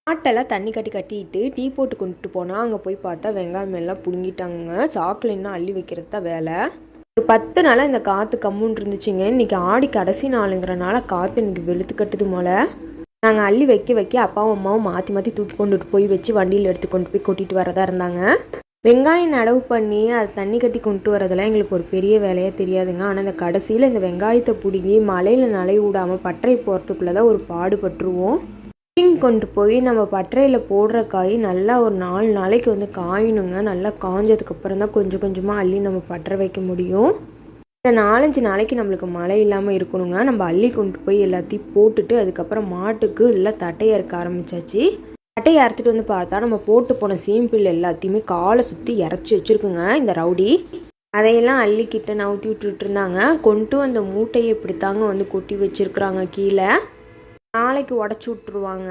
ஆட்டெல்லாம் தண்ணி கட்டிட்டு டீ போட்டு கொண்டுட்டு போனால் அங்கே போய் பார்த்தா வெங்காயம் எல்லாம் பிடுங்கிட்டாங்க. சாக்கில் இன்னும் அள்ளி வைக்கிறது தான் வேலை. ஒரு 10 நாளாக இந்த காற்று கம்முன்னு இருந்துச்சுங்க. இன்றைக்கி ஆடி கடைசி நாளுங்கிறனால காற்று இன்றைக்கி வெளுத்து கட்டுது போல். நாங்கள் அள்ளி வைக்க அப்பாவும் அம்மாவும் மாற்றி தூக்கி கொண்டுட்டு போய் வச்சு வண்டியில் எடுத்து கொண்டு போய் கொட்டிட்டு வரதா இருந்தாங்க. வெங்காயம் நடவு பண்ணி அதை தண்ணி கட்டி கொண்டு வரதெல்லாம் எங்களுக்கு ஒரு பெரிய வேலையாக தெரியாதுங்க. ஆனால் இந்த கடைசியில் இந்த வெங்காயத்தை பிடுங்கி மழையில் நனைய விடாமல் பட்டறை போகிறதுக்குள்ளே தான் ஒரு பாடுபட்டுருவோம். கொண்டு போய் நம்ம பட்டறையில் போடுற காய் நல்லா ஒரு 4 நாளைக்கு வந்து காயணுங்க. நல்லா காஞ்சதுக்கப்புறம் தான் கொஞ்சம் கொஞ்சமாக அள்ளி நம்ம பட்டறை வைக்க முடியும். இந்த 4-5 நாளைக்கு நம்மளுக்கு மழை இல்லாமல் இருக்கணுங்க. நம்ம அள்ளி கொண்டு போய் எல்லாத்தையும் போட்டுட்டு அதுக்கப்புறம் மாட்டுக்கு எல்லாம் தட்டையை அறுக்க ஆரம்பித்தாச்சு. தட்டையை அறுத்துட்டு வந்து பார்த்தா நம்ம போட்டு போன சீம்பிள் எல்லாத்தையுமே காலை சுற்றி இறச்சி வச்சுருக்குங்க இந்த ரவுடி. அதையெல்லாம் அள்ளிக்கிட்ட நவுத்தி விட்டுட்டு இருந்தாங்க. கொண்டு வந்த மூட்டையை இப்படித்தாங்க வந்து கொட்டி வச்சுருக்குறாங்க கீழே. நாளைக்கு உடச்சி விட்ருவாங்க.